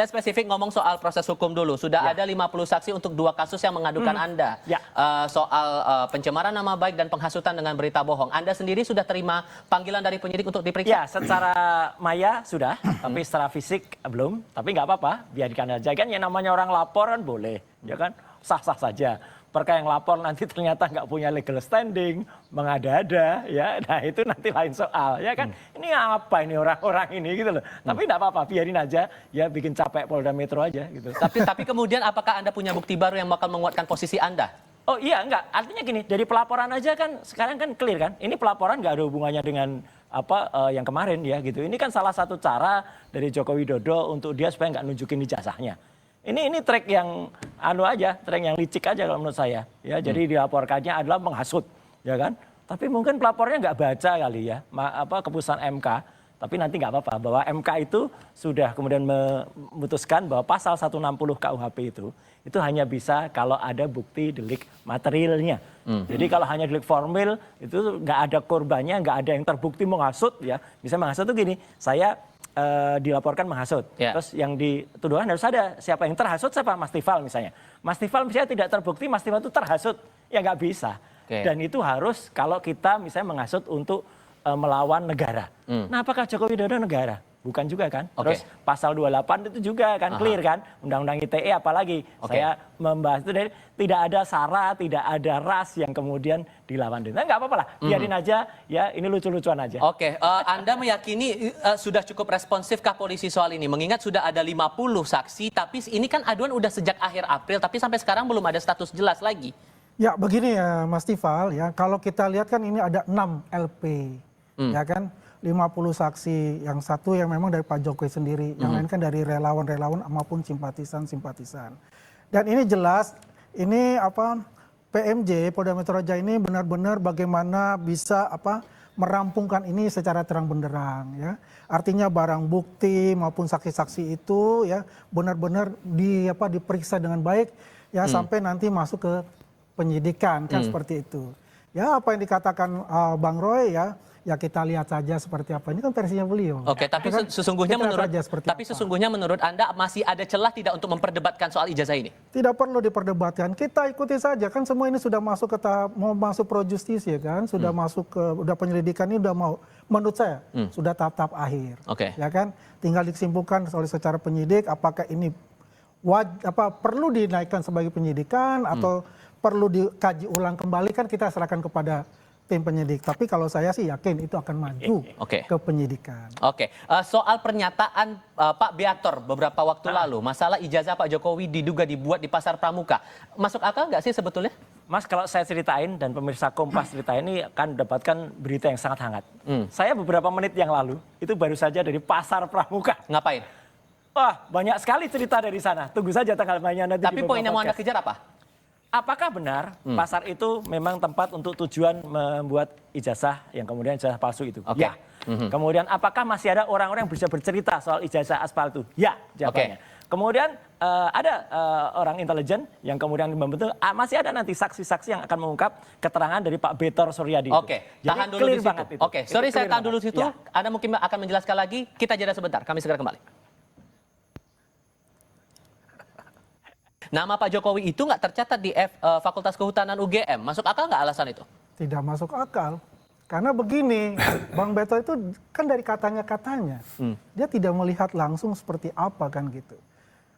Saya spesifik ngomong soal proses hukum dulu. Sudah ada 50 saksi untuk 2 kasus yang mengadukan Anda. Soal pencemaran nama baik dan penghasutan dengan berita bohong. Anda sendiri sudah terima panggilan dari penyidik untuk diperiksa? Ya, secara maya sudah, tapi secara fisik belum. Tapi nggak apa-apa, biarkan aja. Kan yang namanya orang lapor kan boleh, ya kan? Sah-sah saja. Perkara yang lapor nanti ternyata nggak punya legal standing, mengada-ada, ya. Nah itu nanti lain soal, ya kan. Ini apa ini orang-orang ini gitu loh. Tapi nggak apa-apa, biarin aja, ya bikin capek Polda Metro aja gitu. Tapi kemudian apakah Anda punya bukti baru yang bakal menguatkan posisi Anda? Oh iya, enggak. Artinya gini, dari pelaporan aja kan sekarang kan clear kan. Ini pelaporan nggak ada hubungannya dengan yang kemarin ya gitu. Ini kan salah satu cara dari Joko Widodo untuk dia supaya nggak nunjukin ijazahnya. Ini trik yang trik yang licik aja kalau menurut saya. Ya, jadi dilaporkannya adalah menghasut, ya kan? Tapi mungkin pelapornya nggak baca kali ya, keputusan MK. Tapi nanti nggak apa-apa bahwa MK itu sudah kemudian memutuskan bahwa pasal 160 KUHP itu hanya bisa kalau ada bukti delik materialnya. Jadi kalau hanya delik formil itu nggak ada korbannya, nggak ada yang terbukti menghasut ya. Bisa menghasut tuh gini, saya dilaporkan menghasut. Terus yang dituduhan harus ada siapa yang terhasut, siapa Mas Tifal misalnya. Mas Tifal misalnya tidak terbukti Mas Tifal itu terhasut, ya nggak bisa. Dan itu harus kalau kita misalnya menghasut untuk melawan negara. Nah apakah Joko Widodo negara? Bukan juga kan. Terus pasal 28 itu juga kan clear kan. Undang-undang ITE apalagi. Saya membahas itu dari tidak ada sara, tidak ada ras yang kemudian dilawan. Nah nggak apa-apa lah. Biarin aja ya, ini lucu-lucuan aja. Anda meyakini sudah cukup responsifkah polisi soal ini? Mengingat sudah ada 50 saksi, tapi ini kan aduan udah sejak akhir April, tapi sampai sekarang belum ada status jelas lagi. Ya begini ya Mas Tifal ya, kalau kita lihat kan ini ada 6 LP. Ya kan, 50 saksi, yang satu yang memang dari Pak Jokowi sendiri, yang lain kan dari relawan-relawan maupun simpatisan-simpatisan. Dan ini jelas, ini PMJ Polda Metro Jaya ini benar-benar bagaimana bisa merampungkan ini secara terang benderang ya. Artinya barang bukti maupun saksi-saksi itu ya benar-benar diperiksa dengan baik ya sampai nanti masuk ke penyidikan kan seperti itu. Ya apa yang dikatakan Bang Roy ya kita lihat saja seperti apa. Ini kan versinya beliau. Tapi kan sesungguhnya menurut Anda masih ada celah tidak untuk memperdebatkan soal ijazah ini? Tidak perlu diperdebatkan. Kita ikuti saja kan semua ini sudah masuk ke tahap mau masuk pro justisia kan, sudah masuk ke penyelidikan ini udah mau menurut saya sudah tahap-tahap akhir. Ya kan? Tinggal disimpulkan oleh secara penyidik apakah ini perlu dinaikkan sebagai penyidikan atau perlu dikaji ulang kembali kan kita serahkan kepada tim penyidik. Tapi kalau saya sih yakin itu akan maju ke penyidikan. Soal pernyataan Pak Beator beberapa waktu lalu, masalah ijazah Pak Jokowi diduga dibuat di Pasar Pramuka. Masuk akal nggak sih sebetulnya? Mas, kalau saya ceritain dan pemirsa Kompas ceritain ini akan mendapatkan berita yang sangat hangat. Saya beberapa menit yang lalu itu baru saja dari Pasar Pramuka. Ngapain? Wah, banyak sekali cerita dari sana. Tunggu saja tanggal mainnya nanti. Tapi poin yang mau Anda kejar apa? Apakah benar pasar itu memang tempat untuk tujuan membuat ijazah yang kemudian ijazah palsu itu? Ya. Kemudian apakah masih ada orang-orang yang bisa bercerita soal ijazah aspal itu? Ya, jawabannya. Kemudian ada orang intelijen yang kemudian membentuk, masih ada nanti saksi-saksi yang akan mengungkap keterangan dari Pak Betor Suryadi. Tahan dulu di situ. Saya tahan dulu di situ. Anda mungkin akan menjelaskan lagi. Kita jeda sebentar. Kami segera kembali. Nama Pak Jokowi itu nggak tercatat di Fakultas Kehutanan UGM. Masuk akal nggak alasan itu? Tidak masuk akal. Karena begini, Bang Beto itu kan dari katanya-katanya. Dia tidak melihat langsung seperti apa kan gitu.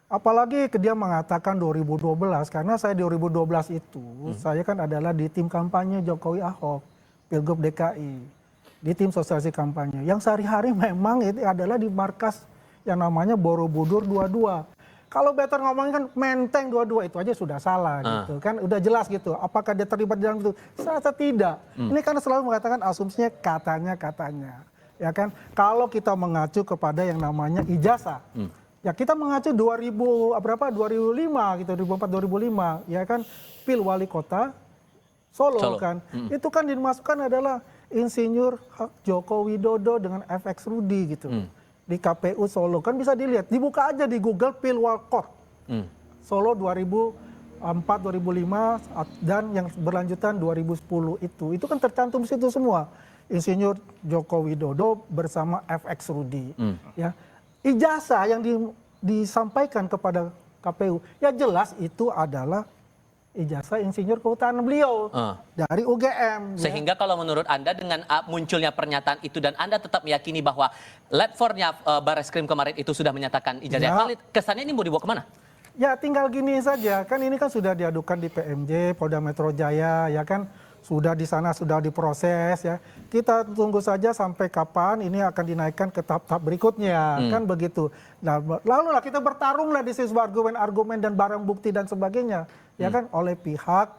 Apalagi dia mengatakan 2012, karena saya 2012 itu, saya kan adalah di tim kampanye Jokowi Ahok, Pilgub DKI. Di tim sosialisasi kampanye. Yang sehari-hari memang itu adalah di markas yang namanya Borobudur 22. Kalau Betor ngomongin kan Menteng 22 itu aja sudah salah gitu kan, udah jelas gitu. Apakah dia terlibat di dalam itu? Saya rasa tidak. Ini karena selalu mengatakan asumsinya katanya. Ya kan? Kalau kita mengacu kepada yang namanya ijazah. Ya kita mengacu 2005 gitu, 2004 2005 ya kan, Pil Wali Kota Solo. Kan. Itu kan dimasukkan adalah Insinyur Joko Widodo dengan FX Rudi gitu. Di KPU Solo kan bisa dilihat, dibuka aja di Google Pilwalkot Solo 2004-2005 dan yang berlanjutan 2010 itu kan tercantum situ semua. Insinyur Joko Widodo bersama FX Rudi. Ya. Ijazah yang disampaikan kepada KPU, ya jelas itu adalah ijazah insinyur kehutanan beliau dari UGM. Sehingga kalau menurut Anda dengan munculnya pernyataan itu dan Anda tetap meyakini bahwa Letfornya Barreskrim kemarin itu sudah menyatakan ijazah valid, kesannya ini mau dibawa kemana? Ya tinggal gini saja, kan ini kan sudah diadukan di PMJ, Polda Metro Jaya, ya kan sudah di sana sudah diproses ya. Kita tunggu saja sampai kapan ini akan dinaikkan ke tahap-tahap berikutnya, kan begitu. Nah, lalu lah kita bertarung lah di sisi argumen-argumen dan barang bukti dan sebagainya, ya kan oleh pihak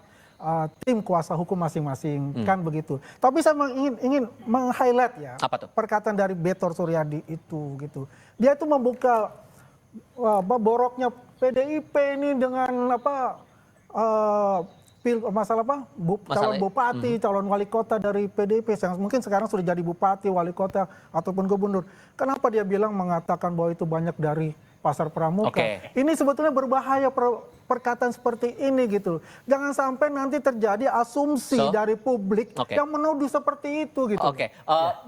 tim kuasa hukum masing-masing, kan begitu. Tapi saya ingin meng-highlight ya perkataan dari Betor Suryadi itu gitu. Dia itu membuka boroknya PDIP ini dengan masalah calon bupati, calon wali kota dari PDIP yang mungkin sekarang sudah jadi bupati, wali kota ataupun gubernur. Kenapa dia mengatakan bahwa itu banyak dari pasar pramuka? Ini sebetulnya berbahaya perkataan seperti ini gitu. Jangan sampai nanti terjadi asumsi dari publik yang menuduh seperti itu gitu.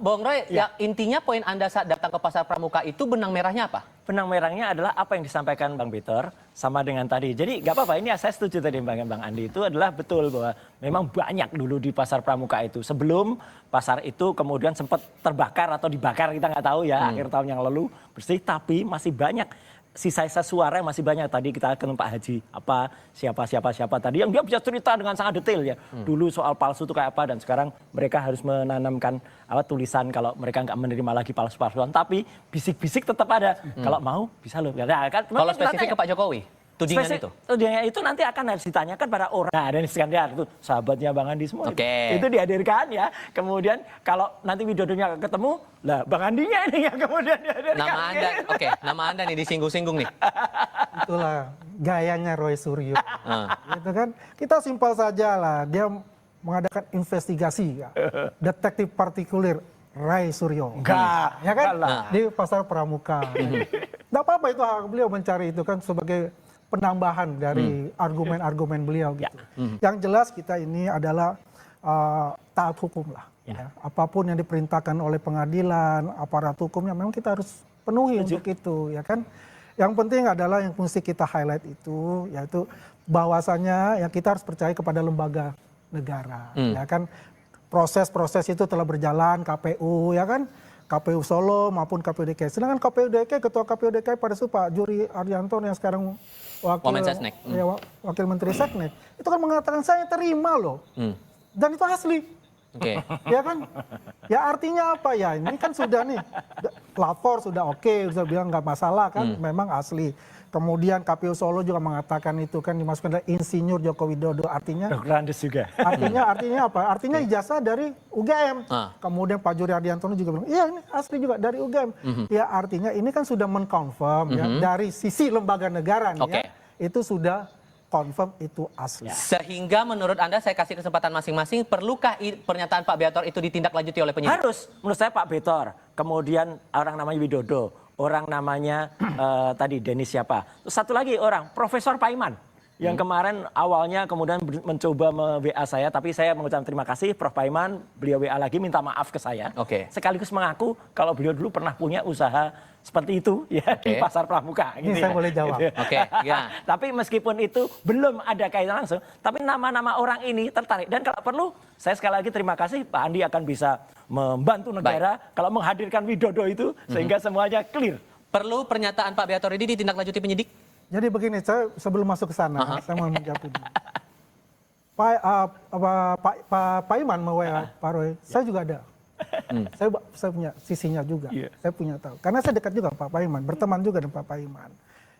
Bung Roy, ya intinya poin Anda saat datang ke pasar pramuka itu benang merahnya apa? Benang merahnya adalah apa yang disampaikan Bang Betor sama dengan tadi. Jadi nggak apa-apa, ini saya setuju tadi Bang Andi, itu adalah betul bahwa memang banyak dulu di pasar pramuka itu. Sebelum pasar itu kemudian sempat terbakar atau dibakar, kita nggak tahu ya, akhir tahun yang lalu bersih, tapi masih banyak sisa-sisa suara yang masih banyak. Tadi kita ke Pak Haji siapa tadi yang dia bisa cerita dengan sangat detail ya. Dulu soal palsu itu kayak apa, dan sekarang mereka harus menanamkan tulisan kalau mereka nggak menerima lagi palsu-palsuan, tapi bisik-bisik tetap ada. Kalau mau bisa loh. Kalau spesifik ke Pak Jokowi, tudingan itu? Tudingan itu nanti akan harus ditanyakan pada orang. Nah, dan Iskandar itu sahabatnya Bang Andi semua. Itu dihadirkan ya. Kemudian kalau nanti Widodonya ketemu, lah Bang Andinya ini yang kemudian dihadirkan. Nama Anda, nama Anda nih disinggung-singgung nih. Itulah gayanya Roy Suryo. Gitu kan? Kita simpel saja lah. Dia mengadakan investigasi ya. Detektif partikulir Roy Suryo. Ya kan? Di pasar pramuka. Nggak apa-apa itu hak beliau mencari itu kan sebagai penambahan dari argumen-argumen beliau gitu. Yang jelas kita ini adalah taat hukum lah. Ya. Apapun yang diperintahkan oleh pengadilan, aparat hukumnya memang kita harus penuhi untuk itu, ya kan. Yang penting adalah yang mesti kita highlight itu, yaitu bahwasannya ya kita harus percaya kepada lembaga negara, ya kan. Proses-proses itu telah berjalan, KPU, ya kan. KPU Solo maupun KPU DKI. Sedangkan KPU DKI, Ketua KPU DKI pada itu Pak Juri Ardianto yang sekarang Wakil Menteri Seknek, itu kan mengatakan saya terima loh. Dan itu asli. Ya kan? Ya artinya apa ya? Ini kan sudah nih, lapor sudah oke, sudah bilang nggak masalah kan, memang asli. Kemudian KPU Solo juga mengatakan itu kan dimasukkan dari Insinyur Joko Widodo, artinya juga. Artinya apa? Artinya ijazah dari UGM. Kemudian Pak Juri Ardianto juga bilang, iya ini asli juga dari UGM. Ya artinya ini kan sudah mengkonfirm ya dari sisi lembaga negara nih ya, itu sudah confirm itu asli. Sehingga menurut Anda, saya kasih kesempatan masing-masing, perlukah pernyataan Pak Betor itu ditindaklanjuti oleh penyidik? Harus, menurut saya Pak Betor, kemudian orang namanya Widodo, orang namanya tadi Denis siapa, terus satu lagi orang Profesor Paiman yang kemarin awalnya kemudian mencoba WA saya, tapi saya mengucapkan terima kasih Prof Paiman, beliau WA lagi minta maaf ke saya, sekaligus mengaku kalau beliau dulu pernah punya usaha seperti itu ya di pasar pramuka. Ini saya boleh jawab. Tapi meskipun itu belum ada kaitan langsung, tapi nama-nama orang ini tertarik, dan kalau perlu saya sekali lagi terima kasih Pak Andi akan bisa membantu negara kalau menghadirkan Widodo itu sehingga semuanya clear. Perlu pernyataan Pak Betor ini ditindaklanjuti penyidik? Jadi begini, saya sebelum masuk ke sana, saya mau menjawab ini. Pak Iman mau Pak Roy, saya juga ada. Saya punya sisinya juga, saya punya tahu. Karena saya dekat juga Pak Iman, berteman juga dengan Pak Iman.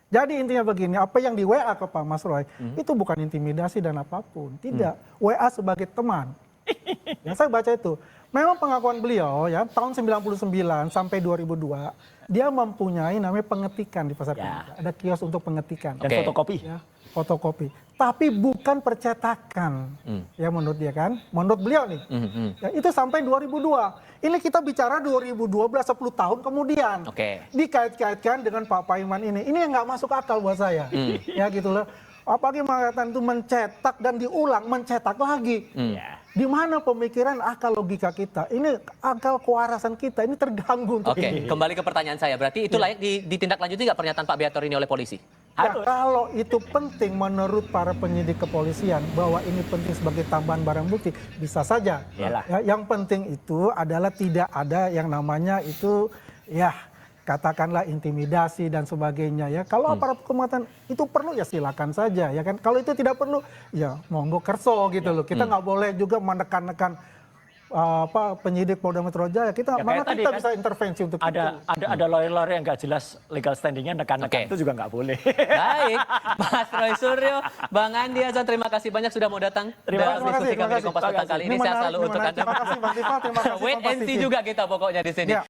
Jadi intinya begini, apa yang di WA ke Pak Mas Roy, itu bukan intimidasi dan apapun. Tidak, WA sebagai teman. Yang saya baca itu, memang pengakuan beliau ya, tahun 99 sampai 2002, dia mempunyai namanya pengetikan di pasar pramuka. Ada kios untuk pengetikan. Dan fotokopi. Ya, fotokopi. Tapi bukan percetakan. Ya menurut dia kan. Menurut beliau nih. Ya, itu sampai 2002. Ini kita bicara 2012, 10 tahun kemudian. Dikait-kaitkan dengan Pak Paiman ini. Ini yang nggak masuk akal buat saya. Ya gitu loh. Apalagi mengatakan itu mencetak dan diulang, mencetak lagi. Di mana pemikiran akal logika kita, ini akal kewarasan kita ini terganggu untuk Oke, ini. kembali ke pertanyaan saya. Berarti itu layak ditindaklanjuti nggak pernyataan Pak Beator ini oleh polisi? Ya, kalau itu penting menurut para penyidik kepolisian bahwa ini penting sebagai tambahan barang bukti, bisa saja. Iyalah. Ya, yang penting itu adalah tidak ada yang namanya itu ya katakanlah intimidasi dan sebagainya ya. Kalau aparat keselamatan itu perlu ya silakan saja ya kan. Kalau itu tidak perlu ya monggo kerso gitu loh. Kita nggak boleh juga menekan-nekan penyidik Polda Metro Jaya. Kita Ya, mana kayak kita tadi bisa kan intervensi untuk itu. ada lawyer-lawyer yang nggak jelas legal standingnya nekan-nekan Oke. itu juga nggak boleh. Baik, Mas Roy Suryo, Bang Andi Hasan, terima kasih banyak sudah mau datang Terima dalam kasih, diskusi terima kami di kasih. Kompas Petang kali ini. Sehat menarik, selalu untuk menarik. Anda. Terima kasih Bang Tifa, terima kasih Wait and Kompas see TV. juga kita pokoknya di sini. Ya.